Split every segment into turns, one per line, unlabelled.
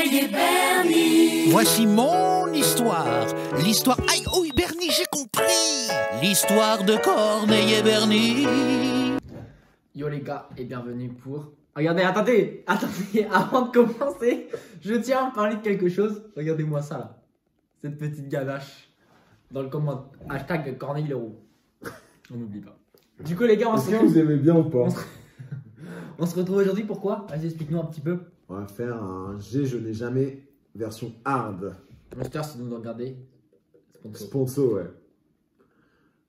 Corneille et Bernie.
Voici mon histoire. L'histoire... Aïe, oui, Bernie, j'ai compris. L'histoire de Corneille et Bernie.
Yo les gars, et bienvenue pour... Regardez, attendez, avant de commencer, je tiens à parler de quelque chose. Regardez-moi ça là, cette petite ganache dans le comment. Hashtag Corneille le roux. On n'oublie pas. Du coup les gars,
Est-ce que vous aimez bien ou pas?
on se retrouve aujourd'hui pourquoi? Vas-y, explique-nous un petit peu.
On va faire un G je n'ai jamais version hard.
Monster, si vous nous regardez.
Sponsor, ouais.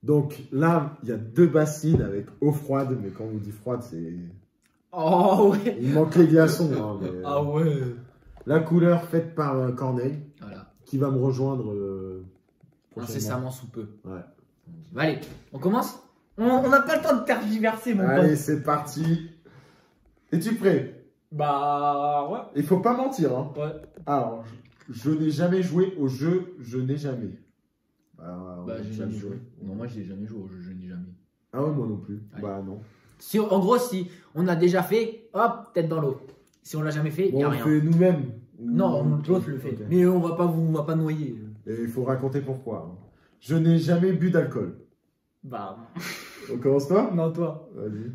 Donc là, il y a deux bassines avec eau froide, mais quand on dit froide, c'est...
Oh ouais.
Il manque les glaçons. Hein, mais...
Ah ouais.
La couleur faite par Corneille,
Voilà.
qui va me rejoindre
Incessamment sous peu.
Ouais.
Bah, allez, on commence. On n'a pas le temps de tergiverser, mon
Allez,
pote.
c'est parti. Es-tu prêt?
Bah ouais.
Il faut pas mentir. Hein.
Ouais.
Alors, je n'ai jamais joué au jeu Je n'ai jamais.
Bah j'ai jamais joué. Non, moi j'ai jamais joué au jeu, je n'ai jamais.
Ah ouais, moi non plus.
Allez.
Bah non.
Si, en gros, si on a déjà fait, hop, tête dans l'eau. Si on l'a jamais fait, il
Bon,
n'y a
on
rien.
le fait nous-mêmes.
Non, l'autre le fait.
Ok.
Mais on va pas noyer.
Et il faut raconter pourquoi. Hein. Je n'ai jamais bu d'alcool.
Bah,
On commence pas?
non, toi.
Vas-y.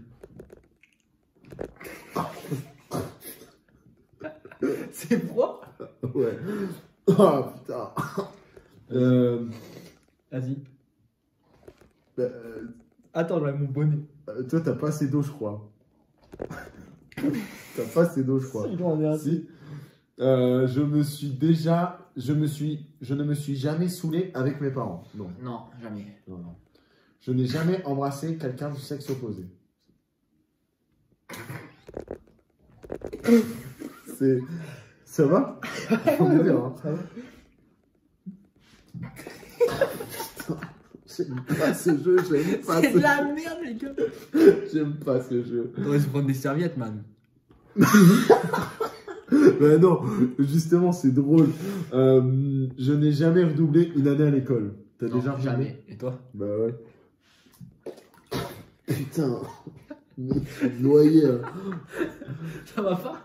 C'est froid?
Ouais. Oh putain.
Vas-y.
Bah,
Attends, j'aurai mon bonnet.
toi, t'as pas assez d'eau, je crois. T'as pas assez d'eau, je crois. Si. Je ne me suis jamais saoulé avec mes parents. Non.
Non, jamais.
Non, non. Je n'ai jamais embrassé quelqu'un du sexe opposé. C'est... Ça va? On est bien, hein.
Ça va?
J'aime pas ce jeu, j'aime pas
C'est
ce
de la merde, les gars.
J'aime pas ce jeu.
On devrait se prendre des serviettes, man.
Ben non, justement, c'est drôle. Je n'ai jamais redoublé une année à l'école. T'as
Non,
déjà redoublé?
jamais. Et toi?
Bah ouais. Putain, je suis noyé. Hein.
Ça va pas?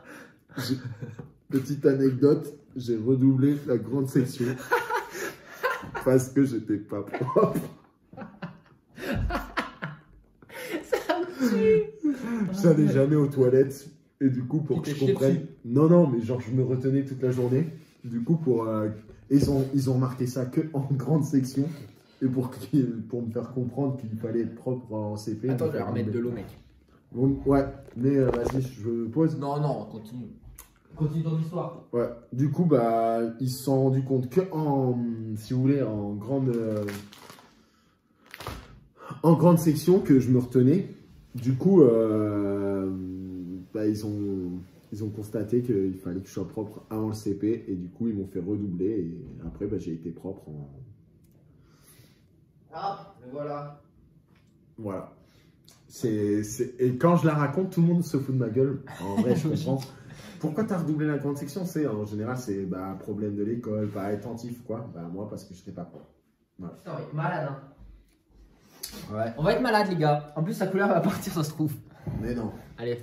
Petite anecdote, j'ai redoublé la grande section parce que j'étais pas propre.
Ça me tue.
J'allais jamais aux toilettes et du coup pour
Il
que
t'a
je
chié
comprenne.
dessus.
Non, mais genre je me retenais toute la journée. Du coup ils ont marqué ça que en grande section et pour me faire comprendre qu'il fallait être propre en CP.
Attends, je vais remettre de l'eau, mec.
Bon, ouais, mais vas-y, je pose.
Non, non, continue. Continue ton histoire.
Ouais, du coup, bah, ils se sont rendus compte que si vous voulez, en grande section que je me retenais. Du coup, bah, ils ont constaté qu'il fallait que je sois propre avant le CP et du coup, ils m'ont fait redoubler et après, bah, j'ai été propre
Ah, me voilà.
Voilà. Et quand je la raconte, tout le monde se fout de ma gueule. En vrai, je comprends. Pourquoi t'as redoublé la grande section? En général, c'est bah, problème de l'école, pas attentif, quoi. Bah, moi, parce que je n'étais pas propre. Voilà.
Putain, on va être malade, hein.
Ouais.
On va être malade, les gars. En plus, sa couleur va partir, ça se trouve.
Mais non.
Allez.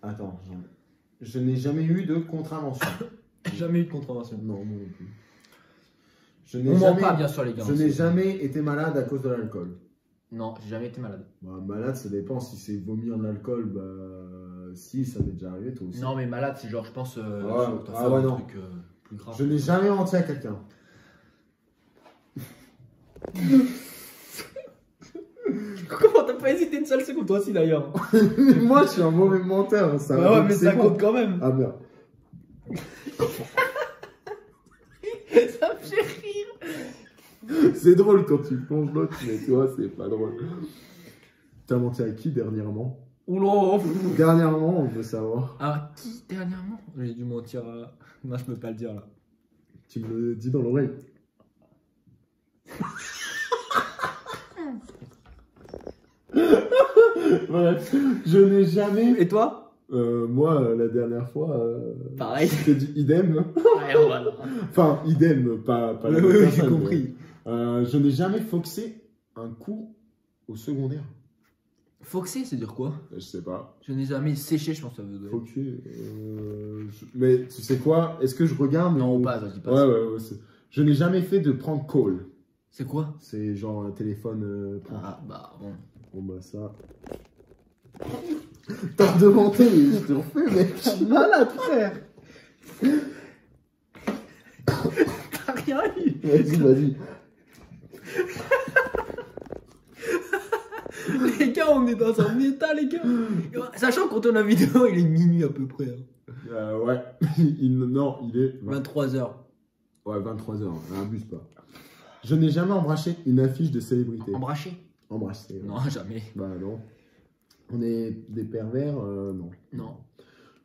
Attends. Je n'ai jamais eu de contravention.
Jamais eu de contravention.
Non, moi non plus. Je
On
n'ai
ment
jamais,
pas, bien sûr, les gars.
je n'ai jamais été malade à cause de l'alcool.
Non, j'ai jamais été malade.
Bah, malade, ça dépend. Si c'est vomir de l'alcool, bah, si, ça m'est déjà arrivé, toi aussi.
Non, mais malade, c'est genre, je pense,
Ouais,
t'as
ah
fait
ouais,
un
non.
truc plus grave.
Je n'ai jamais menti à quelqu'un.
Comment t'as pas hésité une seule seconde, toi aussi, d'ailleurs?
Moi, je suis un mauvais menteur. Ça
Bah ouais, mais
c'est
ça
bon.
compte quand même.
Ah merde.
Ça me fait rire.
C'est drôle quand tu plonges l'autre, mais tu vois, c'est pas drôle. T'as menti à qui dernièrement?
Oula.
Dernièrement, on veut savoir.
Ah, qui dernièrement? J'ai dû mentir à... Non, je peux pas le dire, là.
Tu me le dis dans l'oreille. Bref, je n'ai jamais...
Et toi?
Moi, la dernière fois...
Pareil.
C'était du idem.
Ouais, voilà.
Enfin, idem, pas la
Oui,
même
oui,
personne,
j'ai compris.
mais, je n'ai jamais foxé un coup au secondaire.
Foxé, c'est dire quoi?
Je sais pas.
Je n'ai jamais séché, je pense que ça veut dire.
Focus. Mais tu sais quoi? Est-ce que je regarde?
Non,
ou...
pas, vas-y, pas.
Ouais. Je n'ai jamais fait de prank call.
C'est quoi?
C'est genre un téléphone prank.
Ah, bah bon.
Bon bah ça. T'as demandé, mais je te refais, mec. Malade, frère.
T'as rien eu.
Vas-y.
Les gars, on est dans un état, les gars. Sachant qu'on tourne la vidéo, il est minuit à peu près.
Ouais. Non, il est
23h.
Ouais, 23h. Abuse pas. Je n'ai jamais embrassé une affiche de célébrité.
Embrassé?
Embrassé. Ouais.
Non, jamais.
Bah non. On est des pervers, non.
Non.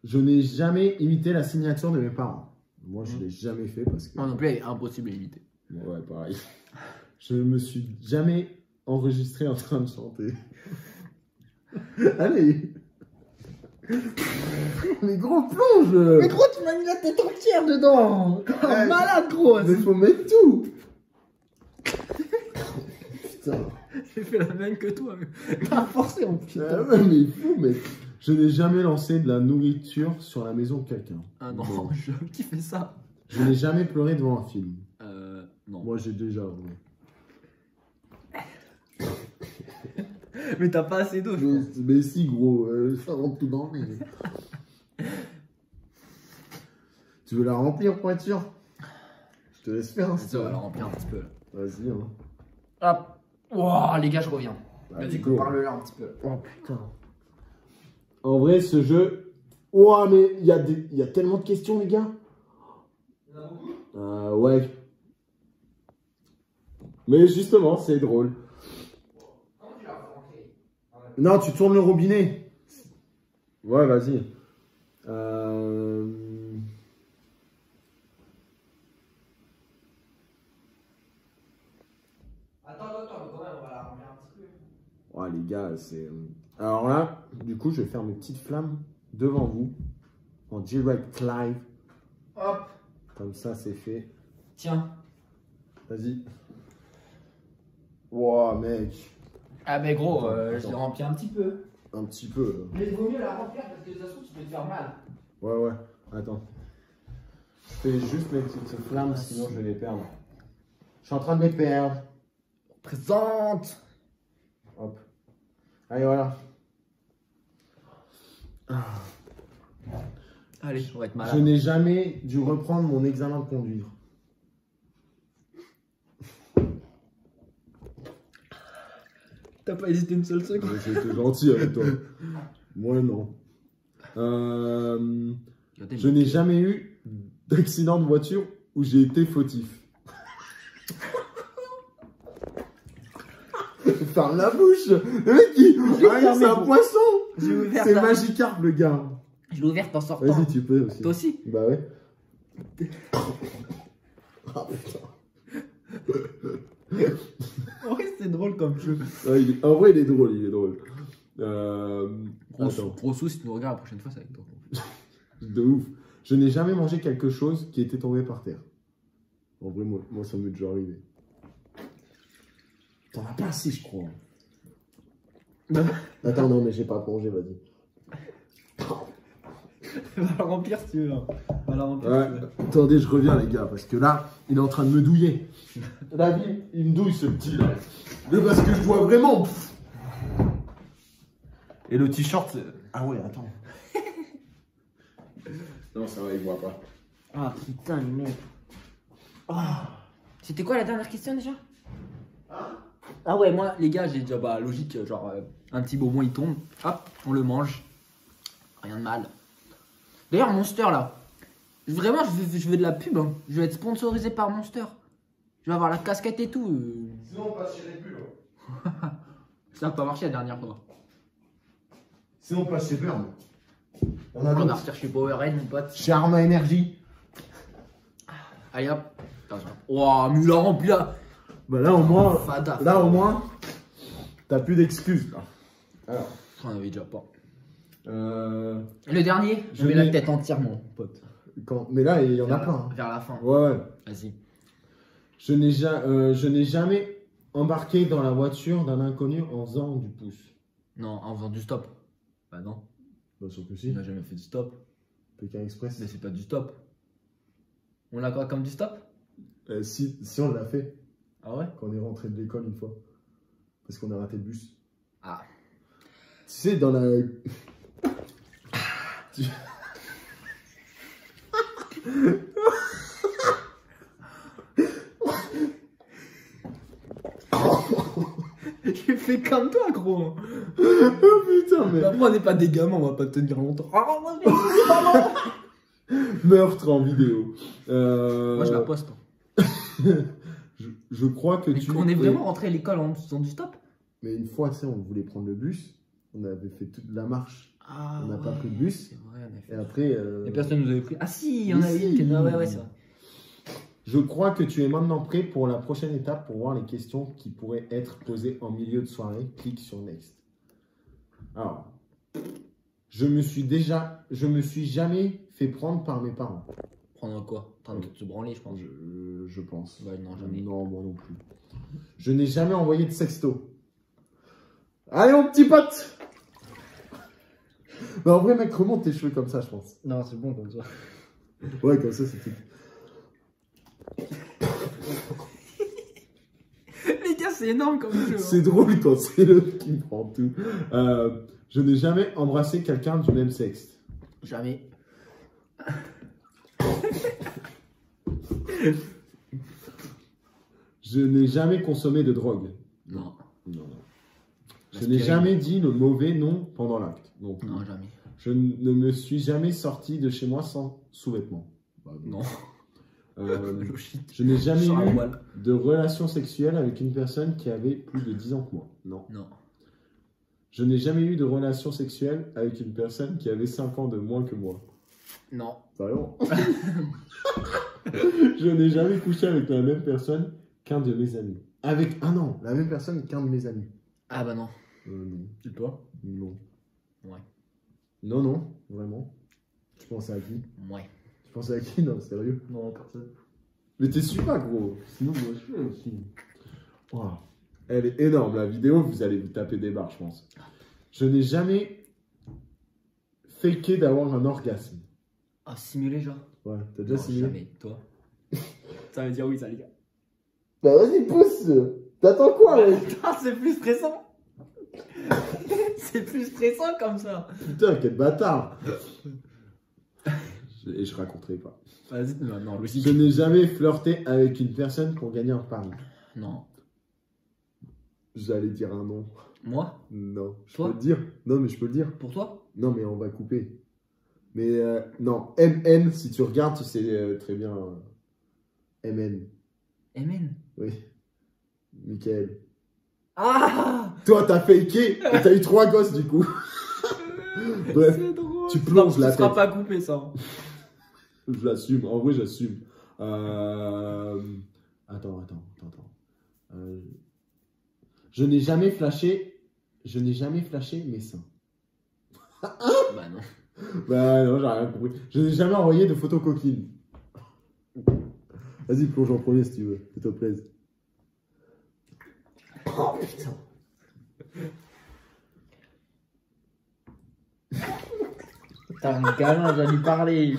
Je n'ai jamais imité la signature de mes parents. Moi, je l'ai jamais fait parce que.
Moi non plus, elle est impossible à éviter.
Ouais, pareil. Je me suis jamais enregistré en train de chanter. Allez. Mais gros plonge.
Mais gros, tu m'as mis la tête entière dedans.
Ouais.
Malade, gros.
Mais faut mettre tout. Putain.
J'ai fait la même que toi. T'as forcé en plus.
Ah ouais, mais il faut, mec. Je n'ai jamais lancé de la nourriture sur la maison de quelqu'un.
Ah non,
Bon.
qui fait ça?
Je n'ai jamais pleuré devant un film.
Non.
Moi, j'ai déjà. Ouais.
Mais t'as pas assez d'eau, je
Mais,
pense.
mais si, gros, ça rentre tout dans le nez. Tu veux la remplir, pour être sûr? Je te laisse faire.
Ça va la remplir un petit peu. Là.
Vas-y, hein.
Hop. Wow, les gars, je reviens.
Vas-y,
Vas-y, parle-là un petit peu.
Oh putain. En vrai, ce jeu. Ouah, mais il y a tellement de questions, les gars.
Il y en a beaucoup?
Ouais. Mais justement, c'est drôle.
Comment tu l'as rentrer?
Non, tu tournes le robinet. Ouais, vas-y.
Attends, mais quand même, on va la remplir un petit peu.
Ouais, les gars, c'est. Alors là, du coup, je vais faire mes petites flammes devant vous. En direct live.
Hop.
Comme ça, c'est fait.
Tiens.
Vas-y. Ouah, mec.
Ah, mais gros,
Attends.
je l'ai rempli un petit peu.
Un petit peu.
Mais il vaut mieux la remplir parce que de toute façon, tu peux te faire mal.
Ouais. Attends. Je fais juste mes petites flammes, sinon je vais les perdre. Je suis en train de les perdre.
Présente.
Hop. Allez, voilà.
Allez, on va être
Je
malade.
n'ai jamais dû reprendre mon examen de conduire.
T'as pas hésité une seule seconde.
J'étais gentil avec toi. Moi, non. Je n'ai jamais eu d'accident de voiture où j'ai été fautif. Ferme la bouche. Le mec, c'est un poisson.
J'ai ouvert
C'est
la...
Magikarp, le gars.
Je l'ai ouverte en sortant.
Vas-y, tu peux aussi.
Toi aussi?
Bah ouais. Ah putain.
En vrai, c'est drôle comme jeu.
Ouais, en vrai, il est drôle, Attends,
Gros sous, si tu nous regardes la prochaine fois, ça va être drôle.
de ouf. Je n'ai jamais mangé quelque chose qui était tombé par terre. En vrai, moi ça m'est déjà arrivé. T'en as pas assez, je crois. Attends, non, mais j'ai pas plongé, vas-y.
Va la remplir si tu veux. Va la remplir
Ouais, attendez, je reviens, les gars, parce que là, il est en train de me douiller. La vie, il me douille, ce petit là. Mais parce que je vois vraiment. Et le t-shirt, ah ouais, attends. Non, ça va, il voit pas.
Ah putain, les mecs. Ah. C'était quoi la dernière question déjà? Ah ouais, moi, les gars, j'ai déjà, logique, genre, un petit bonbon il tombe, hop, on le mange. Rien de mal. D'ailleurs, Monster là, vraiment, je veux de la pub. Hein. Je vais être sponsorisé par Monster. Je vais avoir la casquette et tout.
Sinon, on passe chez Red Bull.
Ça n'a pas marché la dernière fois.
Sinon, on passe chez Burn. On a
On va
d'autres.
partir chez Powerade, mon pote.
Chez Arma Energy.
Allez hop. Waouh, mais il a rempli là.
Bah là, au moins.
Fada.
Là, au moins. T'as plus d'excuses, là. Alors.
On avait déjà pas.
Euh.
Le dernier, je
Je
mets la
l'ai-
tête entière, mon pote.
Mais là, il y en a
Vers
plein.
Vers la fin.
Ouais.
Vas-y.
Je n'ai jamais embarqué dans la voiture d'un inconnu en faisant du pouce.
Non, en faisant du stop. Bah non,
Bien sûr que
il
si.
n'a jamais fait du stop.
Pékin Express.
Mais c'est pas du stop. On l'a quoi comme du stop?
Si on l'a fait
Ah ouais?
quand on est rentré de l'école une fois. Parce qu'on a raté le bus.
Ah.
Tu sais, dans la.
Tu fais comme toi, gros.
Putain, mais.
Après, on n'est pas des gamins, on va pas tenir longtemps.
Meurtre en vidéo.
Moi, je la poste.
Je crois que
Mais
tu.
on est vraiment rentré à l'école en faisant du stop?
Mais une fois, tu sais, on voulait prendre le bus. On avait fait toute la marche.
Ah,
On n'a pas
ouais,
pris le bus.
C'est vrai, on a fait.
Et après.
Et personne nous avait pris. Ah si, il y en
Mais
a
si.
une qui. Ah ouais, c'est vrai.
Je crois que tu es maintenant prêt pour la prochaine étape pour voir les questions qui pourraient être posées en milieu de soirée. Clique sur Next. Alors, je me suis jamais fait prendre par mes parents.
Prendre quoi? En train de se branler, je pense.
Je pense.
Ouais, non, jamais.
Non, moi non plus. Je n'ai jamais envoyé de sexto. Allez, mon petit pote! Mais en vrai, mec, remonte tes cheveux comme ça, je pense.
Non, c'est bon comme ça.
Ouais, comme ça, c'est tout.
Les gars, c'est énorme comme jeu.
C'est drôle quand c'est l'autre qui me prend tout. Je n'ai jamais embrassé quelqu'un du même sexe.
Jamais.
Je n'ai jamais consommé de drogue.
Non.
Non. Je n'ai jamais dit le mauvais nom pendant l'acte. Non.
Non, jamais.
Je ne me suis jamais sorti de chez moi sans sous-vêtements. Bah,
Non.
Je n'ai jamais
Sur un
eu
voile.
de relation sexuelle avec une personne qui avait plus de 10 ans que moi. Non.
Non.
Je n'ai jamais eu de relation sexuelle avec une personne qui avait 5 ans de moins que moi.
Non.
Vraiment. Je n'ai jamais couché avec la même personne qu'un de mes amis. Ah non, la même personne qu'un de mes amis.
Ah bah non.
Non.
Tu peux?
Non.
Ouais.
Non, vraiment. Tu pensais à qui?
Ouais.
Tu pensais à qui? Non, sérieux.
Non, personne.
Mais t'es super gros. Sinon, moi je suis aussi. Wow. Elle est énorme la vidéo, vous allez vous taper des barres, je pense. Je n'ai jamais faké d'avoir un orgasme.
Ah, simuler genre?
Ouais, t'as déjà
Non,
simulé?
jamais. Toi? Ça veut dire oui, ça, les gars.
Bah vas-y, pousse. T'attends quoi, mec?
Putain, c'est plus stressant. C'est plus stressant comme ça.
Putain, quel bâtard. Et je raconterai pas.
Vas-y, non, logique.
Je n'ai jamais flirté avec une personne pour gagner un pari.
Non.
J'allais dire un nom.
Moi?
Non. Je
Toi?
peux le dire. Non, mais je peux le dire.
Pour toi?
Non, mais on va couper. Mais non, MN, si tu regardes, tu sais très bien. MN.
Mn.
Oui. Michael.
Ah!
Toi, t'as faké et t'as eu 3 gosses du coup. Bref,
C'est drôle.
tu plonges la
Ça sera
tête.
pas coupé ça.
Je l'assume. En vrai, j'assume. Attends. Je n'ai jamais flashé mes seins.
Bah non.
Bah non, j'ai rien compris. Je n'ai jamais envoyé de photos coquines. Vas-y, plonge en premier si tu veux. S'il te plaît. Oh putain.
T'as un gamin, j'ai lui parler.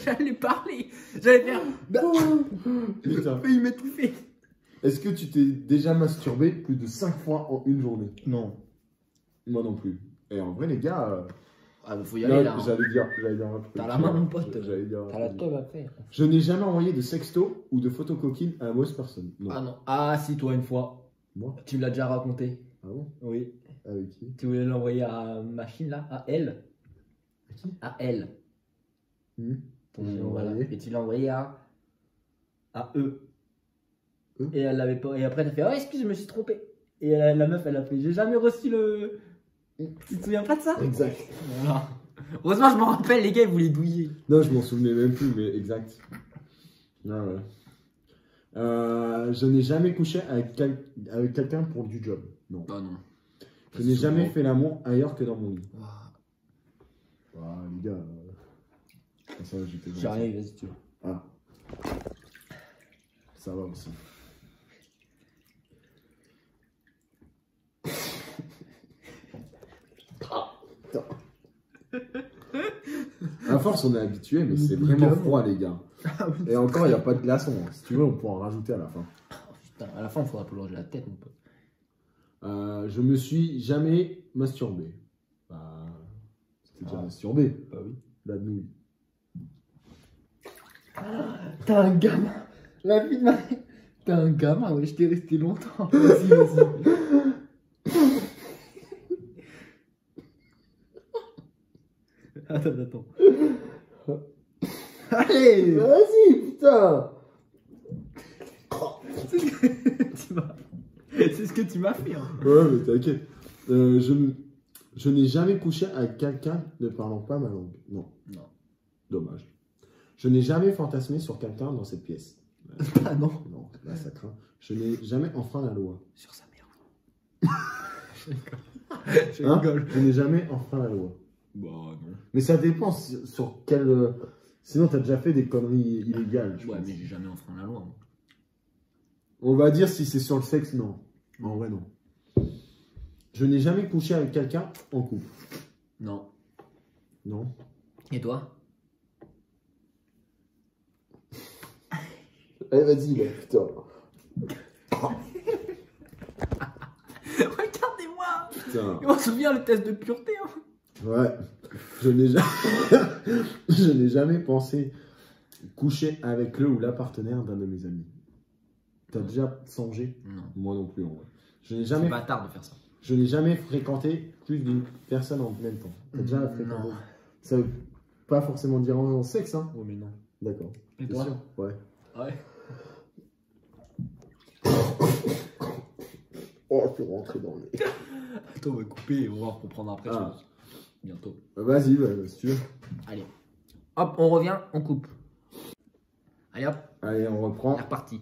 J'allais parler. J'allais faire.
Putain.
Il m'étouffer.
Est-ce que tu t'es déjà masturbé plus de 5 fois en une journée?
Non.
Moi non plus. Et en vrai, les gars.
Ah, bah faut y aller là.
J'allais dire un truc.
T'as la main, mon pote.
J'allais dire.
T'as la teub après.
Je n'ai jamais envoyé de sexto ou de photos coquines à la mauvaise personne. Non.
Ah non. Ah si, toi une fois.
Moi?
Tu me l'as déjà raconté.
Ah bon?
Oui.
Avec qui?
Tu voulais l'envoyer à machine là, à elle.
À qui?
À elle.
J'ai
Voilà.
envoyé.
Et tu l'as envoyé à eux.
Eux?
Et elle l'avait pas. Et après t'as fait, oh excuse, je me suis trompé. Et la meuf elle a fait, j'ai jamais reçu le. Tu te souviens pas de ça?
Exact.
Voilà. Heureusement je m'en rappelle, les gars ils voulaient douiller.
Non, je m'en souvenais même plus, mais exact. Ah ouais. Je n'ai jamais couché avec quelqu'un pour du job. Non.
Bah non.
Je n'ai jamais fait l'amour ailleurs que dans mon lit.
Ouah.
Ah, les gars. Ça va, j'étais
J'ai rien, vas-y, tu veux.
Ah. Ça va aussi. À force, on est habitué, mais c'est vraiment froid, les gars. Et encore, il n'y a pas de glaçon. Si tu veux, on pourra en rajouter à la fin.
Putain, à la fin, il faudra plonger la tête, mon pote.
Je me suis jamais masturbé. Bah, c'était déjà masturbé.
Bah oui.
La nouille.
T'es un gamin. La vie de ma... T'es un gamin, ouais, je t'ai resté longtemps. Vas-y, vas-y. Attends. Allez.
Vas-y, putain.
C'est ce que tu m'as fait. Hein.
Ouais, mais t'inquiète. Je n'ai jamais couché avec quelqu'un ne parlant pas ma langue. Non.
Non.
Dommage. Je n'ai jamais fantasmé sur quelqu'un dans cette pièce.
Ah non.
Non, là ça craint. Je n'ai jamais enfreint la loi.
Sur sa mère. Je
Hein
rigole.
Je n'ai jamais enfreint la loi.
Bah non.
Mais ça dépend sur quel. Sinon, t'as déjà fait des conneries illégales. Je
Ouais,
pense.
mais j'ai jamais enfreint la loi. Moi.
On va dire si c'est sur le sexe, non. En vrai, non. Je n'ai jamais couché avec quelqu'un en couple.
Non.
Non.
Et toi?
Allez, vas-y, là, putain.
Regardez-moi.
Putain.
On se souvient le test de pureté. Hein.
Ouais. Je n'ai jamais... je n'ai jamais pensé coucher avec le ou la partenaire d'un de mes amis. T'as déjà songé?
Non.
Moi non plus, en vrai. Je n'ai
C'est
jamais...
bâtard de faire ça.
Je n'ai jamais fréquenté plus d'une personne en même temps. T'as déjà fréquenté?
Non.
Ça veut pas forcément dire en sexe, hein?
Oh, mais non.
D'accord.
Et
T'es
toi?
sûr? Ouais.
Ouais.
Oh, je peux rentrer dans le nez.
Attends, on va couper et on va reprendre après, je
Ah.
pense. Bientôt.
Vas-y, si tu veux.
Allez. Hop, on revient, on coupe. Allez hop,
Allez, on
on
reprend.
est reparti.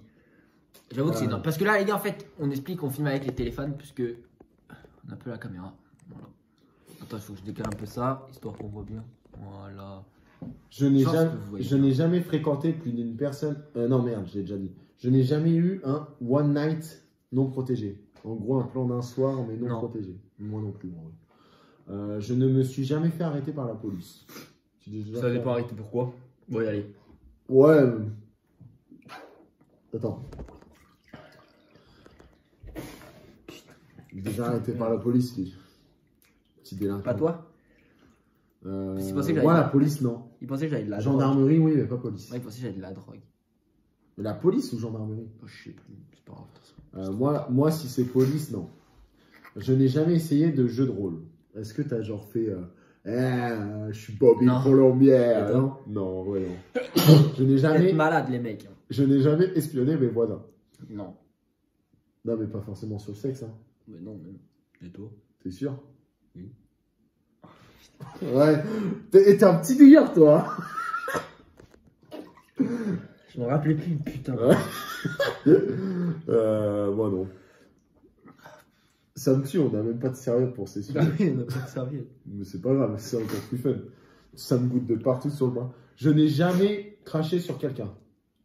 J'avoue que c'est énorme. Parce que là, les gars, en fait, on explique, on filme avec les téléphones, puisque on a un peu la caméra. Voilà. Attends, il faut que je décale un peu ça, histoire qu'on voit bien. Voilà.
Je n'ai
Je pense
jamais,
que vous voyez
je
bien.
n'ai jamais fréquenté plus d'une personne. Non, merde, je l'ai déjà dit. Je n'ai jamais eu un one night non protégé. En gros, un plan d'un soir, mais non,
Non.
protégé. Moi non plus, en vrai. Je ne me suis jamais fait arrêter par la police. Tu dis déjà
Ça
fait-
dépend arrêter pourquoi. Bon, allez.
Ouais. Attends. Déjà arrêté par la police, lui. Petit délinquant.
Pas toi? C'est possible que
moi,
j'avais-
la police, non.
Il pensait que j'avais de la drogue.
Gendarmerie, oui, mais pas police.
Ouais, il pensait que j'avais de la drogue.
Mais la police ou gendarmerie?
Oh, je sais plus, c'est pas grave. de toute façon.
Moi, si c'est police, non. Je n'ai jamais essayé de jeu de rôle. Est-ce que t'as genre fait je suis Bobby
Non.
Colombière?
Et toi
Non, non, ouais, non. Je n'ai
Vous
jamais,
êtes malades, les mecs. hein.
je n'ai jamais espionné mes voisins.
Non.
Non, mais pas forcément sur le sexe, hein.
Mais non, même. Et toi?
T'es sûr?
Oui.
Ouais. T'es un petit douillard, toi.
Je me rappelais plus, putain.
Ouais. Moi, non. Ça me tue, on n'a même pas de serviette pour ces sujets.
Ah oui, on a pas de serviette.
Mais c'est pas grave, c'est encore plus fun. Ça me goûte de partout sur le bras. Je n'ai jamais craché sur quelqu'un.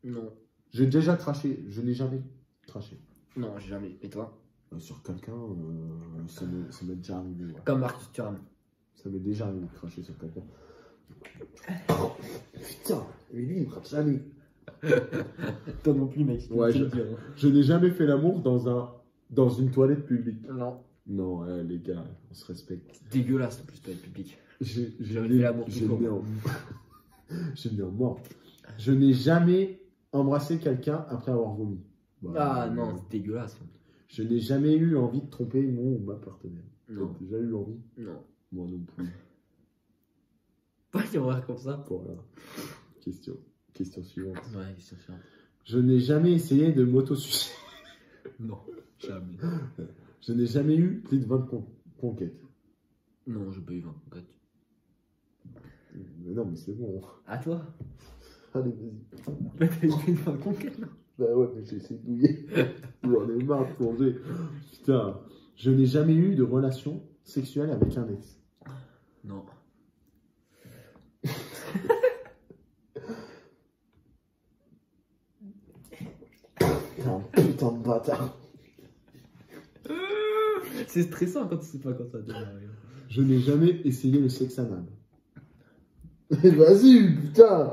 Non.
J'ai déjà craché, je n'ai jamais craché.
Non, j'ai jamais. Et toi?
Sur quelqu'un, ça m'est déjà arrivé. Ouais.
Comme Marcus Thuram.
Ça m'est déjà arrivé de cracher sur quelqu'un. Oh, putain, mais lui, il me crache jamais.
Toi non plus, mec.
Ouais, je n'ai jamais fait l'amour dans une toilette publique.
Non.
Non, les gars, on se respecte.
C'est dégueulasse en plus, toi, le public.
J'ai
J'avais fait l'amour tout
j'ai
court.
mis en... j'ai mis en mort. Je n'ai jamais embrassé quelqu'un après avoir vomi. Bah,
Ah non, c'est dégueulasse.
Je n'ai jamais eu envie de tromper mon ou ma partenaire.
Non.
T'as déjà eu envie?
Non.
Moi non plus.
Pas qu'il va comme ça.
Voilà. Question suivante.
Ouais, c'est sûr.
Je n'ai jamais essayé de m'auto-suicider.
Non, jamais.
Je n'ai jamais eu plus de 20 conquêtes.
Non, j'ai pas eu 20 conquêtes.
Mais non, mais c'est bon.
À toi?
Allez, vas-y.
Mais t'as eu 20 conquêtes, non?
Bah ouais, mais j'ai essayé de douiller. J'en ai marre de plonger. Putain. Je n'ai jamais eu de relation sexuelle avec un ex.
Non.
putain de bâtard.
C'est stressant quand tu sais pas quand ça démarre.
Je n'ai jamais essayé le sexe anal. Vas-y, putain.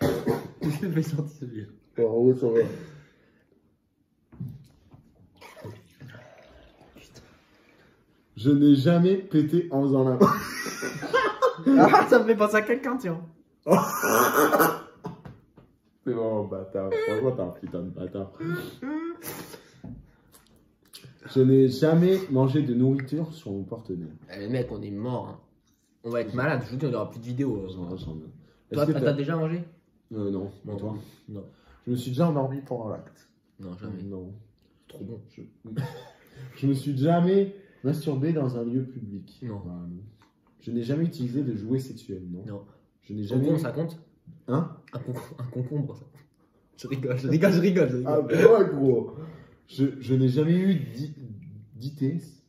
Je vais sentir celui-là.
Oh, ouais, ça va. Je n'ai jamais pété en faisant la main.
Ah, ça me fait penser à quelqu'un, tiens.
C'est vraiment bâtard. Franchement, t'es un putain de bâtard. Je n'ai jamais mangé de nourriture sur mon porte-nez.
Eh mec, on est mort. Hein. On va être malade, je vous dis, on aura plus de vidéos.
J'en ai.
Toi,
Est-ce que
t'as déjà mangé?
non.
Non,
Toi
non.
Je me suis déjà endormi pendant l'acte.
Non, jamais.
Non.
Trop bon.
Je me suis jamais masturbé dans un lieu public.
Non.
Je n'ai jamais utilisé de jouets sexuels. Non.
Non.
Je n'ai jamais.
Concombre, ça compte?
Hein?
Un concombre, ça compte. Je rigole.
Ah, bah ouais, gros. Je n'ai jamais eu d'ITS.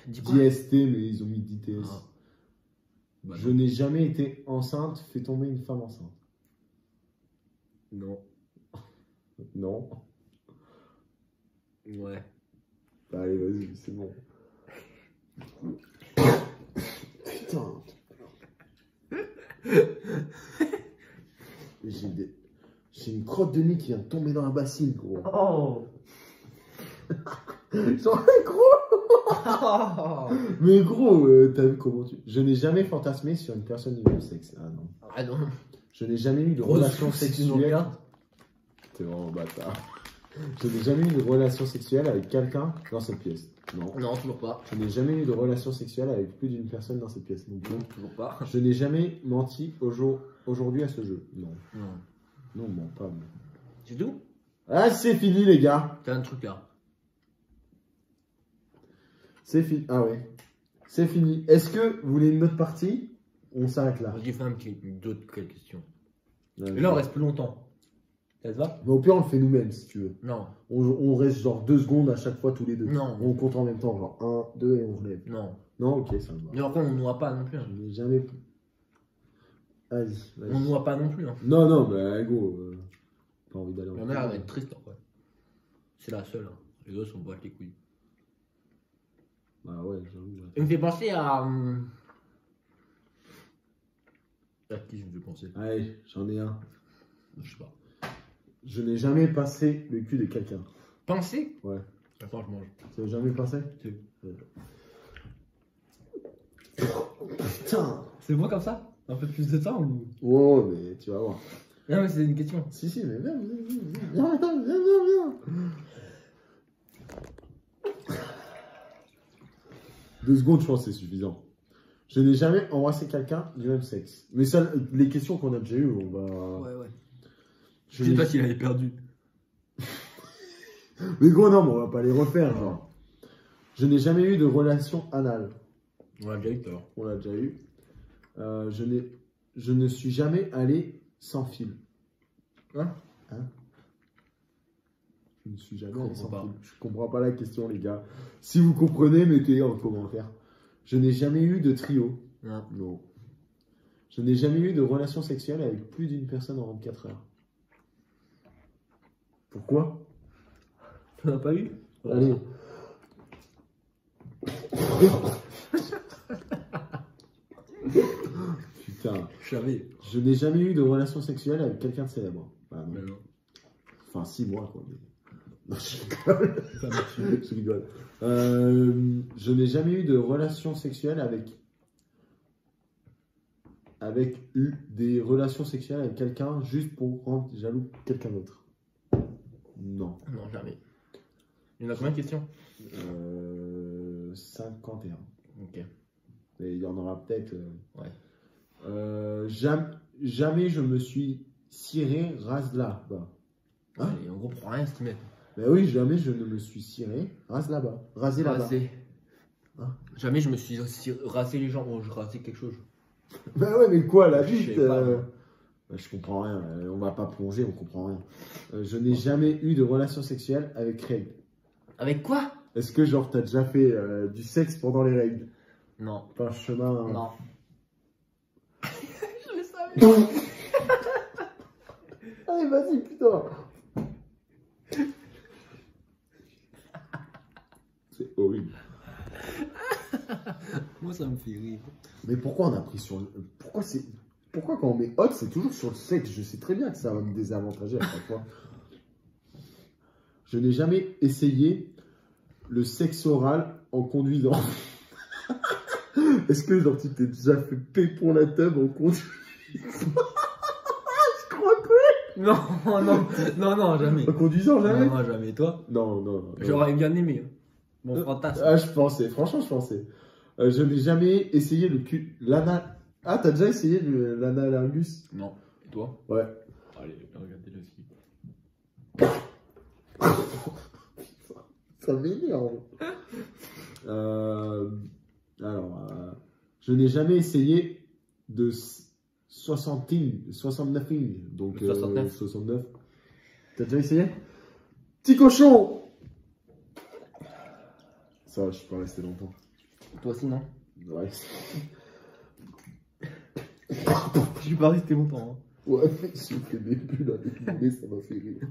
Dis quoi?
d'IST, mais ils ont mis d'ITS.
Ah. Bah,
Je n'ai jamais été enceinte, fait tomber une femme enceinte.
non.
Non.
Ouais.
Bah, allez, vas-y, c'est bon. Putain. J'ai une crotte de nez qui vient de tomber dans la bassine, gros.
Oh.
J'en ai gros. Mais gros, t'as vu comment tu... Je n'ai jamais fantasmé sur une personne du même sexe. Ah non.
Ah non.
Je n'ai jamais eu de
Gros
relation
souci, tu nous
sexuelle.
regardes.
T'es vraiment bâtard. Je n'ai jamais eu de relation sexuelle avec quelqu'un dans cette pièce. Non.
Non, toujours pas.
Je n'ai jamais eu de relation sexuelle avec plus d'une personne dans cette pièce. Non plus.
Non, toujours pas.
Je n'ai jamais menti aujourd'hui à ce jeu. Non.
Non.
Non, non, pas. Non.
C'est tout?
Ah, c'est fini, les gars.
T'as un truc là.
C'est fini. Ah ouais. C'est fini. Est-ce que vous voulez une autre partie? On s'arrête là.
J'ai fait d'autres questions.
Ouais,
Et là, on reste plus longtemps. Ça te va?
Mais au pire, on le fait nous-mêmes si tu veux.
Non.
On reste genre 2 secondes à chaque fois tous les deux.
Non.
On compte en même temps, genre 1, 2 et on relève.
Non.
Non, ok, ça me va.
Mais après, on noie pas non plus. Hein.
Je n'ai jamais. Vas-y.
On noie pas non plus. Hein.
Non, non, bah gros. Pas envie d'aller en
Ma mère, elle va être triste après. C'est la seule. Hein. Les autres, on boit les couilles.
Bah ouais, j'avoue. Ouais.
Il me fait penser à. À qui je me fais penser?
Allez, j'en ai un.
Je sais pas.
Je n'ai jamais passé le cul de quelqu'un.
Penser?
Ouais.
Attends, je mange.
Tu n'as jamais passé?
Si.
Putain!
C'est bon comme ça? Un peu plus de temps ou.
Oh, mais tu vas voir.
Non, mais c'est une question.
Si, mais viens. 2 secondes, je pense que c'est suffisant. Je n'ai jamais embrassé quelqu'un du même sexe. Mais ça, les questions qu'on a déjà eues, on va...
Ouais.
Je
Je sais
n'ai-
pas s'il avait perdu.
Mais gros, non, mais on va pas les refaire, genre. Je n'ai jamais eu de relation anale.
On l'a déjà eu tout à l'heure.
On l'a déjà eu. Je ne suis jamais allé sans fil.
Hein?
Je ne suis jamais
Je
allé sans
comprends
fil. Je comprends pas la question, les gars. Si vous comprenez, mettez en commentaire. Je n'ai jamais eu de trio.
Non.
Non. Je n'ai jamais eu de relation sexuelle avec plus d'une personne en 24 heures. Pourquoi?
Tu n'as pas eu?
Allez. Putain.
Je savais.
Je n'ai jamais eu de relation sexuelle avec quelqu'un de célèbre. Bah, non.
Mais non.
Enfin, 6 mois, quoi. Mais... Non, je rigole.
Ça me tue.
Je rigole. Je n'ai jamais eu de relation sexuelle avec des relations sexuelles avec quelqu'un juste pour rendre jaloux quelqu'un d'autre. Non.
Non, jamais. Il y en a combien de questions?
51.
Ok.
Mais il y en aura peut-être.
Ouais.
Jamais je me suis ciré rase là-bas. Hein?
Allez, en gros, pour rien, ce qu'ils mettent.
Mais oui, jamais je ne me suis ciré rase là-bas. Rasé là-bas.
Rasé.
Hein?
Jamais je me suis rasé les jambes. Je rasé quelque chose.
Bah ouais, mais quoi, la
Je
bite
sais pas, moi.
Bah, je comprends rien. On va pas plonger, on comprend rien. Je n'ai jamais eu de relation sexuelle avec règles.
Avec quoi?
Est-ce que, genre, t'as déjà fait du sexe pendant les règles?
Non.
Pas un chemin.
Non. Je le savais.
Allez, vas-y, putain. C'est horrible.
Moi, ça me fait rire.
Mais pourquoi on a pris sur le... Pourquoi quand on met hot, c'est toujours sur le sexe? Je sais très bien que ça va me désavantager à chaque fois. Je n'ai jamais essayé le sexe oral en conduisant. Est-ce que genre tu t'es déjà fait pépon la tub en conduisant? Je crois que
Non, jamais.
en conduisant jamais.
Non, jamais. Et toi?
Non.
J'aurais bien aimé. Mon fantasme.
Ah, je pensais, franchement, je pensais. Je n'ai jamais essayé le cul. L'anal. Ah, t'as déjà essayé l'analargus?
Non. Et toi?
Ouais.
Allez, regardez-le aussi.
Ça m'énerve. Je n'ai jamais essayé de 69. Donc, 69. T'as déjà essayé? Petit cochon! Ça va, je peux rester longtemps.
Toi aussi, non?
Ouais.
Je suis pas resté longtemps.
Ouais, j'ai fait des bulles avec mon nez, ça m'a fait rire.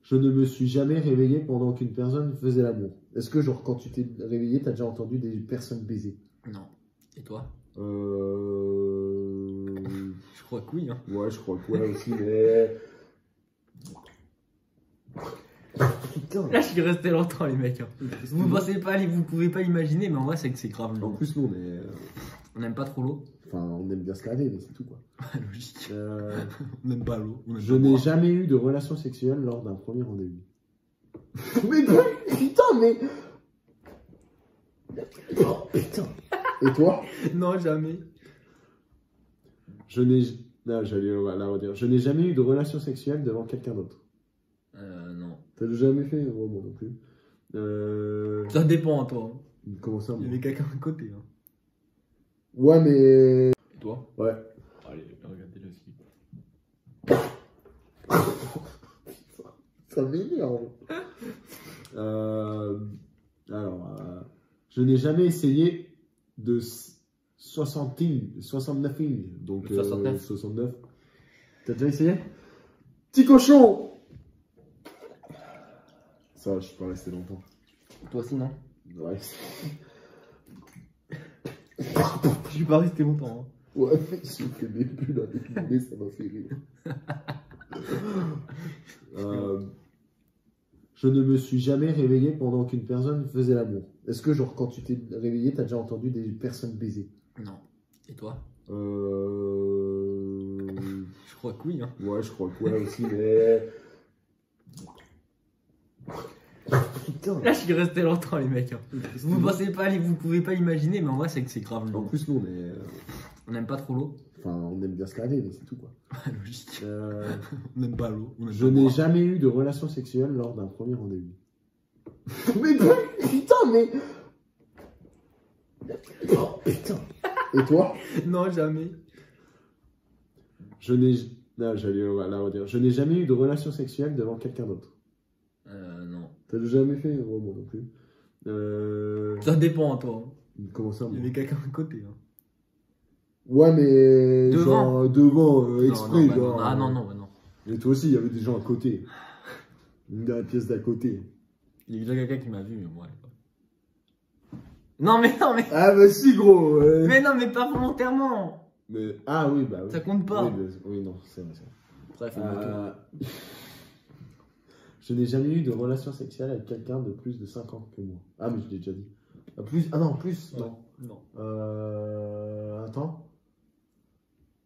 Je ne me suis jamais réveillé pendant qu'une personne faisait l'amour. Est-ce que, genre, quand tu t'es réveillé, t'as déjà entendu des personnes baiser?
Non. Et toi?
Je
crois que oui.
Ouais, je crois que ouais aussi, mais. Putain.
Là, je suis resté longtemps, les mecs. Vous pouvez pas l'imaginer, mais en vrai, c'est que c'est grave.
En plus, nous,
on n'aime pas trop l'eau.
Enfin, on aime bien se laver, mais c'est tout, quoi.
Logique. On n'aime pas l'eau.
Je n'ai jamais eu de relation sexuelle lors d'un premier rendez-vous. Mais putain, mais. Oh, putain. Et toi?
Non, jamais.
J'allais la redire. Je n'ai jamais eu de relation sexuelle devant quelqu'un d'autre.
Non.
T'as jamais fait? Oh, moi non plus.
Ça dépend, toi.
Comment ça, moi?
Il y avait quelqu'un à côté.
Ouais, mais.
Et toi?
Ouais.
Allez, regardez-le aussi.
Ça m'énerve. Je n'ai jamais essayé de 69. Donc, 69. T'as déjà essayé? Petit cochon! Ça va, je peux rester longtemps.
Toi aussi, non?
Ouais.
Je suis pas resté longtemps.
Ouais, j'ai fait des bulles avec mon nez, ça m'a fait rire. Je ne me suis jamais réveillé pendant qu'une personne faisait l'amour. Est-ce que, genre, quand tu t'es réveillé, t'as déjà entendu des personnes baiser?
Non. Et toi?
Je
crois que oui.
Ouais, je crois que ouais aussi, mais. Putain.
Là, je suis resté longtemps, les mecs. Vous pouvez pas l'imaginer, mais en vrai, c'est que c'est grave.
En plus, nous,
on n'aime pas trop l'eau.
Enfin, on aime bien se laver, mais c'est tout, quoi.
Logique. On n'aime pas l'eau.
Je n'ai jamais eu de relation sexuelle lors d'un premier rendez-vous. Mais putain, mais. Oh, putain. Et toi?
Non, jamais.
J'allais la redire. Je n'ai jamais eu de relation sexuelle devant quelqu'un d'autre.
Non.
T'as jamais fait? Oh, moi non plus.
Ça dépend, toi.
Comment ça, moi?
Il y avait quelqu'un à côté.
Ouais, mais.
Devant.
Genre, devant, exprès,
non,
genre.
Ah non.
Et toi aussi, il y avait des gens à côté. Dans la pièce d'à côté.
Il y a déjà quelqu'un qui m'a vu, mais moi. Non, mais.
Ah, bah si, gros.
Mais non, mais pas volontairement.
Mais. Ah oui, bah oui.
Ça compte pas.
Oui, non, c'est vrai.
Bref,
je n'ai jamais eu de relation sexuelle avec quelqu'un de plus de 5 ans que moi. Ah, mais je l'ai déjà dit. Plus. Ah non, plus.
Ouais.
Non. Attends.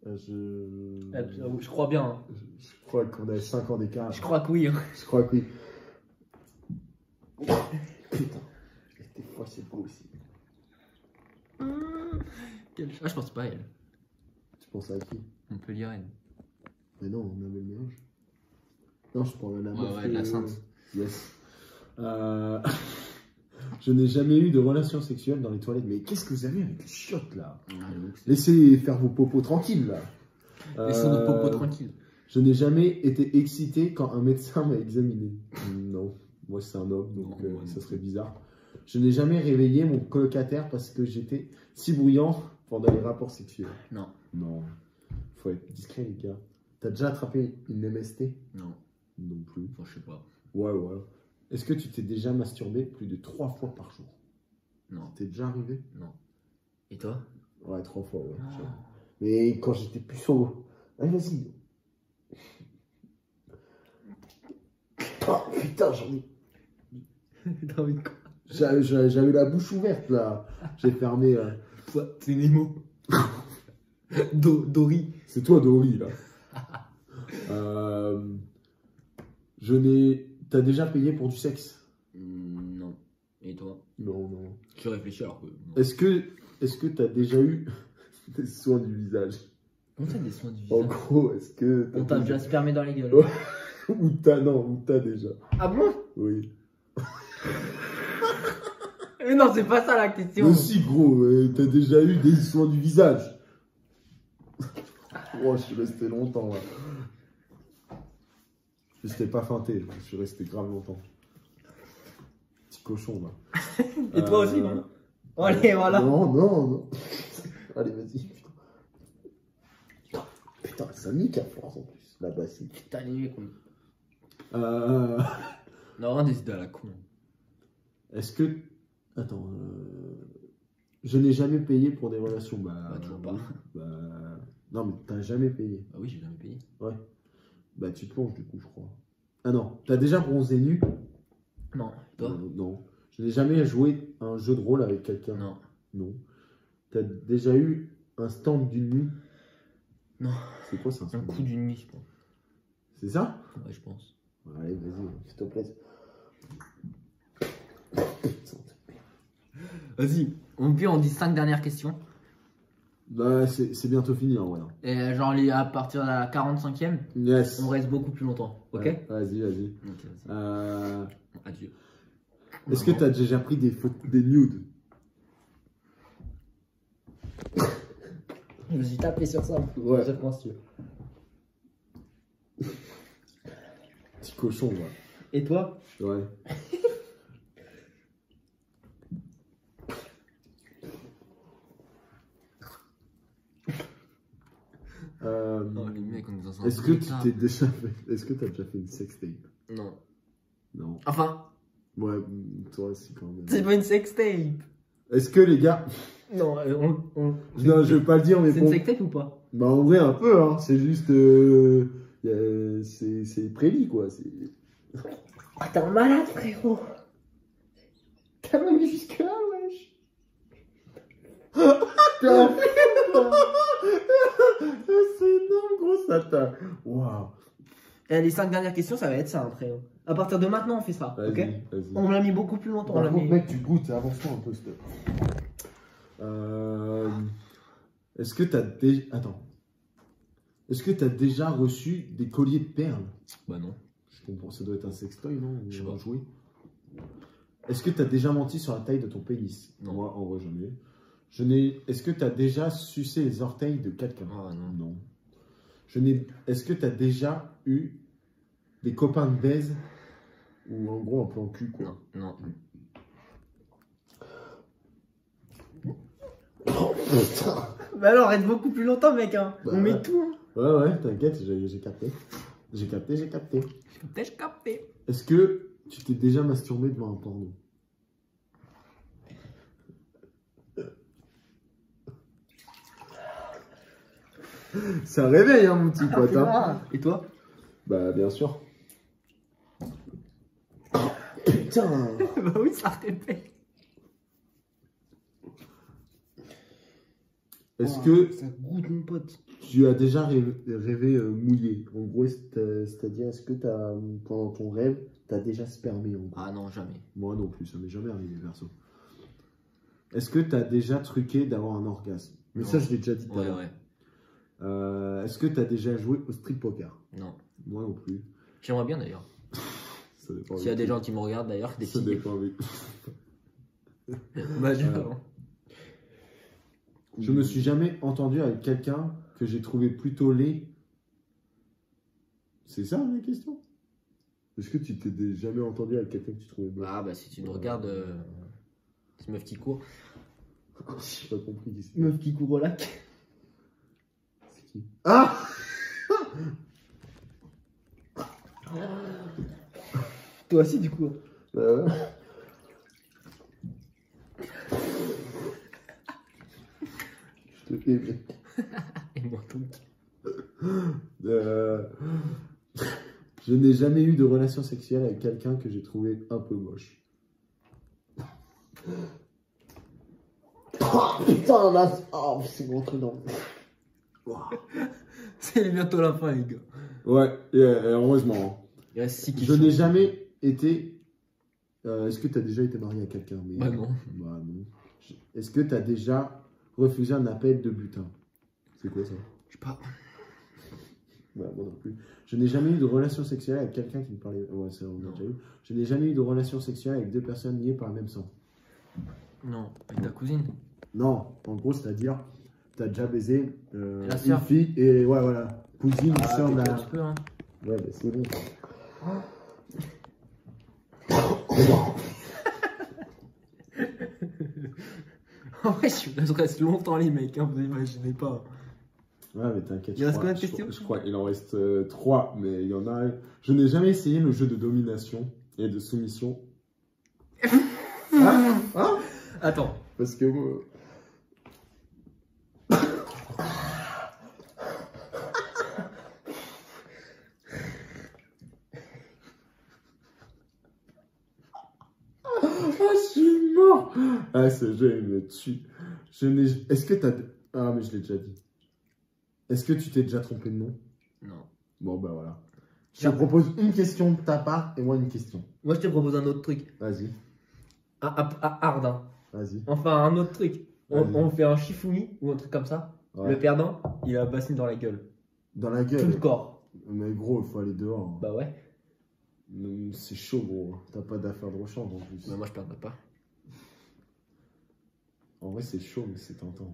Je crois bien.
Je crois qu'on a 5 ans d'écart.
Je crois que oui.
Je crois que oui. Putain. Des fois, c'est beau aussi.
Ah, je pense pas à elle.
Tu penses à qui?
Montpellieraine.
Mais non, on avait le mélange. Non, je prends la meuf.
Ouais, de la Sainte.
Yes. Je n'ai jamais eu de relation sexuelle dans les toilettes. Mais qu'est-ce que vous avez avec les chiottes là? Laissez faire vos popos tranquilles là.
Laissez nos popos tranquilles.
Je n'ai jamais été excité quand un médecin m'a examiné. Non, moi c'est un homme, donc ça serait bizarre. Je n'ai jamais réveillé mon colocataire parce que j'étais si bruyant pendant les rapports sexuels.
Non.
Non. Faut être discret, les gars. T'as déjà attrapé une MST?
Non.
Non plus.
Enfin, je sais pas.
Ouais, ouais. Est-ce que tu t'es déjà masturbé plus de 3 fois par jour?
Non.
T'es déjà arrivé?
Non. Et toi?
Ouais, 3 fois, ouais.
Non.
Mais quand j'étais plus chaud. Allez, vas-y. Oh putain, j'en ai.
T'as envie de quoi?
J'avais la bouche ouverte là. J'ai fermé.
Toi, c'est Nemo. Dory.
C'est toi, Dory, là. Je n'ai. T'as déjà payé pour du sexe?
Non. Et toi?
Non, non.
Je réfléchis alors que. non.
Est-ce que t'as déjà eu des soins du visage?
On fait des soins du
En
visage.
gros, est-ce que.
On t'a déjà spermé dans les gueules.
Ouais. Ou t'as déjà?
Ah bon?
Oui.
Mais non, c'est pas ça la question.
Aussi, gros, t'as déjà eu des soins du visage? Oh, je suis resté longtemps là. Je t'ai pas feinté, je suis resté grave longtemps. Petit cochon là.
Et toi aussi, non? Allez, voilà.
Non, non, non. Allez, vas-y. Putain, ça nique à force en plus, la bassine.
Putain, les nuits, quoi.
Non, des idées à la con.
Est-ce que. Attends. Je n'ai jamais payé pour des relations.
Bah, toujours pas.
Bah. Non, mais t'as jamais payé.
Bah oui, j'ai jamais payé.
Ouais. Bah, tu plonges du coup, je crois. Ah non, t'as déjà bronzé nu?
Non. Toi?
Non. Je n'ai jamais joué à un jeu de rôle avec quelqu'un.
Non.
Non. T'as déjà eu un stand d'une nuit?
Non.
C'est quoi ça?
Un coup d'une nuit, je pense.
C'est ça?
Ouais, je pense.
Allez, vas-y, s'il te plaît.
Vas-y. On dit 5 dernières questions.
Bah, c'est bientôt fini en vrai.
Et genre, à partir de la 45e,
Yes.
on reste beaucoup plus longtemps. Ok?
Ouais, vas-y, vas-y.
Ok, vas-y. Adieu.
Est-ce que t'as déjà pris des photos, des nudes?
Je me suis tapé sur ça.
Ouais.
Je pense que.
Petit cochon, ouais.
Et toi?
Ouais.
Oh, les mecs, on est dans un.
Est-ce que tu
état.
t'es déjà fait... Est-ce que t'as déjà fait une sextape?
Non.
Non.
Enfin,
Ouais, toi aussi quand même.
c'est pas une sextape.
Est-ce que les gars...
Non,
Non, je vais pas le dire, mais
c'est
bon...
une sextape ou pas?
Bah en vrai, un peu, hein. C'est juste... c'est prélit, quoi.
Ah, t'es un malade, frérot. T'as même vu jusque-là, wesh.
C'est énorme, gros, ça t'a... Waouh.
Et les 5 dernières questions, ça va être ça après. À partir de maintenant, on fait ça.
Vas-y,
Ok?
vas-y.
On l'a mis beaucoup plus longtemps. On
Par
l'a
contre,
mis...
mec, tu goûtes, avance-toi un peu, s'il te plaît. Est-ce que t'as déjà... Attends. Est-ce que t'as déjà reçu des colliers de perles?
Bah non.
Je comprends, ça doit être un sextoy, non?
Je sais pas.
Jouer. Est-ce que t'as déjà menti sur la taille de ton pénis?
Non.
Moi, en vrai, j'en ai. Est-ce que t'as déjà sucé les orteils de quelqu'un?
Ah non.
Non. Est-ce que t'as déjà eu des copains de baise ou en gros un plan cul, quoi?
Non. Non.
Oh putain!
Bah alors, reste beaucoup plus longtemps, mec. Hein.
Bah
on
ouais.
met tout. Hein.
Ouais, t'inquiète, j'ai capté. J'ai capté.
T'as capté.
Est-ce que tu t'es déjà masturbé devant un porno? Ça réveille, hein, mon petit pote. Hein.
Et toi?
Bah, bien sûr. Putain!
Bah oui, ça répète.
Est-ce que
Ça goûte, mon pote.
tu as déjà rêvé mouillé? En gros, c'est-à-dire, est-ce que pendant ton rêve, t'as déjà spermé en gros?
Ah non, jamais.
Moi non plus, ça m'est jamais arrivé, perso. Est-ce que t'as déjà truqué d'avoir un orgasme? Mais
Non.
ça, je l'ai déjà dit tout à
Ouais,
l'heure.
ouais.
Est-ce que t'as déjà joué au street poker?
Non.
Moi non plus.
J'aimerais bien d'ailleurs.
Ça dépend
S'il y a
avec
des
qui.
gens qui me regardent d'ailleurs, des
Ça
filles.
dépend avec...
Bah, je
Je me suis jamais entendu avec quelqu'un que j'ai trouvé plutôt laid. C'est ça la question? Est-ce que tu t'es jamais entendu avec quelqu'un que tu trouvais beau?
Ah bah si tu me regardes, cette meuf qui court.
J'ai pas compris qui c'est.
Meuf qui court au lac.
C'est qui? Ah!
Toi aussi, du coup.
Ouais. Je te hais, mec.
Et moi, tout.
Je n'ai jamais eu de relation sexuelle avec quelqu'un que j'ai trouvé un peu moche. Oh putain, là. Oh, c'est rentré dans.
C'est bientôt la fin, les gars.
Ouais, heureusement.
Il reste 6
Je
questions.
n'ai jamais été. Est-ce que tu as déjà été marié à quelqu'un?
Bah non.
Bah non. Est-ce que tu as déjà refusé un appel de butin? C'est quoi ça?
Je sais pas.
Bah, moi non plus. Je n'ai jamais eu de relation sexuelle avec quelqu'un qui me parlait. Ouais, ça on a déjà eu. Je n'ai jamais eu de relation sexuelle avec deux personnes liées par le même sang.
Non, avec ta cousine.
Non, en gros, c'est-à-dire, t'as déjà baisé
La
une
sœur.
fille et ouais, voilà. Cousine, sœur,
un
la.
petit peu, hein.
Ouais, bah c'est bon.
En vrai, je reste longtemps, les mecs, hein, vous imaginez pas.
Ouais, mais t'inquiète.
Il reste combien de
je
questions?
Je crois qu'il en reste 3, mais il y en a. Je n'ai jamais essayé le jeu de domination et de soumission. Hein?
Attends.
Parce que. Je suis mort. Ah, ce jeu, il me tue. Est-ce que t'as. Ah, mais je l'ai déjà dit. Est-ce que tu t'es déjà trompé de nom?
Non.
Bon, bah voilà. Je te propose une question de ta part et moi une question.
Moi, je te propose un autre truc.
Vas-y,
Hard, hein.
vas-y.
Enfin, un autre truc.
Vas-y.
On fait un Shifumi ou un truc comme ça.
Ouais.
Le perdant, il a un bassine dans la gueule.
Dans la
Tout le
gueule.
corps.
Mais gros, il faut aller dehors.
Bah ouais.
C'est chaud, gros. T'as pas d'affaires de rechange en plus.
Bah moi, je perdrai pas.
En vrai, c'est chaud, mais c'est tentant.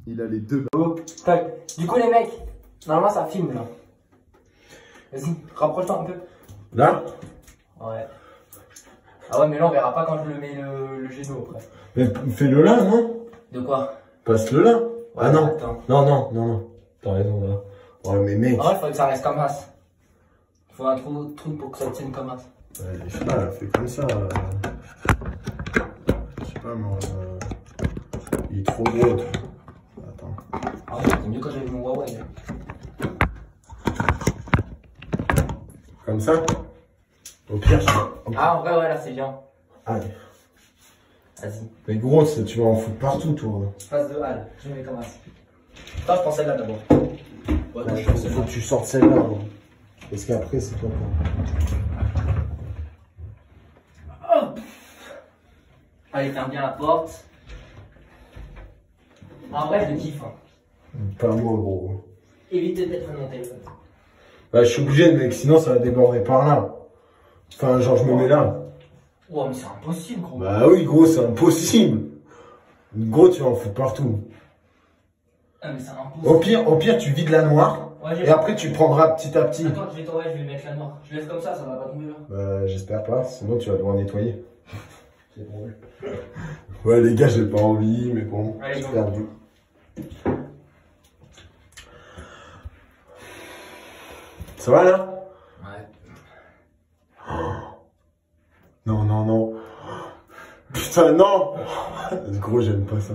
Il a les deux.
Du coup, les mecs, normalement ça filme là. Vas-y, rapproche-toi un peu.
Là?
Ouais. Ah ouais, mais là on verra pas quand je le mets le géno après.
Mais fais-le là, non?
De quoi?
Passe-le là. Ah non.
Attends.
Non. T'as raison là. Ouais, mais mec.
En vrai, il faudrait que ça reste comme as. Il faut un truc pour que ça tienne comme as.
Je sais pas, fais comme ça. Je sais pas moi. Il est trop gros. Attends.
Ah ouais, c'est mieux quand j'avais mon Huawei.
Comme ça? Au pire,
Ah, en vrai, ouais, là c'est bien.
Allez.
Vas-y.
Mais gros, tu vas en foutre partout, toi.
Phase de Hal, je le mets comme as. Toi, je prends celle-là d'abord. Ouais,
Ouais,
je prends
faut
celle-là.
que tu sortes celle-là. Hein. Parce qu'après, c'est toi.
Hop. Allez, ferme bien la porte. En vrai, je le kiffe. Hein.
Pas moi, gros.
Évitez de mettre mon téléphone.
Bah, je suis obligé, mec, sinon ça va déborder par là. Enfin, genre, je me mets là.
Oh, mais c'est impossible, gros.
Bah oui, gros, c'est impossible. Gros, tu vas en foutre partout.
Ah, mais c'est impossible.
Au pire, tu vides la noire.
Ouais,
Et après, tu prendras petit à petit.
Attends, je vais mettre la noire. Je laisse comme ça va pas tomber là.
Bah, j'espère pas, sinon tu vas devoir nettoyer. C'est bon. Ouais, les gars, j'ai pas envie, mais bon,
Allez,
j'ai
go.
perdu. Ça va là?
Ouais.
Non. Putain, non! Gros, j'aime pas ça.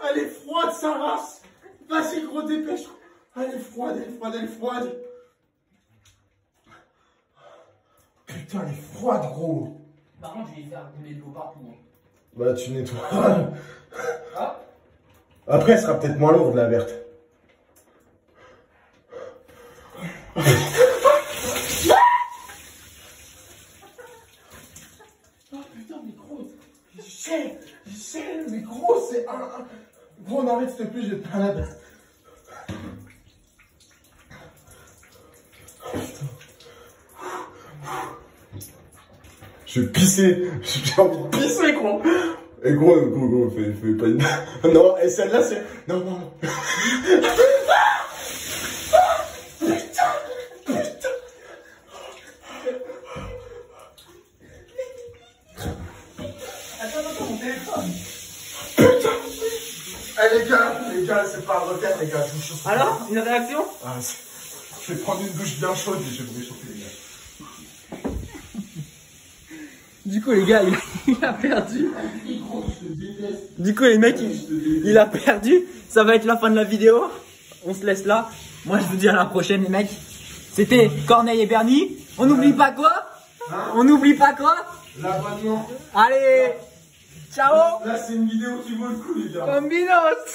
Elle est froide, sa race. Vas-y, gros, dépêche. Elle est froide. Putain, elle est froide, gros.
Par contre, je vais faire couler de l'eau partout. Hein.
Bah, tu nettoies.
Hop.
Après, elle sera peut-être moins lourde, la verte. Oh putain, mais gros, je sais, mais gros, c'est un. Gros, on arrête, s'il te plaît, je vais te malade. Je vais pisser, j'ai envie de pisser, gros. Et gros, fais pas une. Non, et celle-là, c'est. Non. téléphone. Putain. Eh les gars, c'est pas un repère, les gars, je me chauffe.
Alors, une réaction?
Ah, je vais prendre une douche bien chaude et je vais me réchauffer, les gars.
Du coup, les gars, il a perdu. Du coup, les mecs, il a perdu. Ça va être la fin de la vidéo. On se laisse là. Moi, je vous dis à la prochaine, les mecs. C'était Corneille et Bernie. On n'oublie pas quoi? On n'oublie pas quoi?
L'abonnement.
Allez, ciao.
Là, c'est une vidéo qui vaut le coup, les gars.
Bambinos.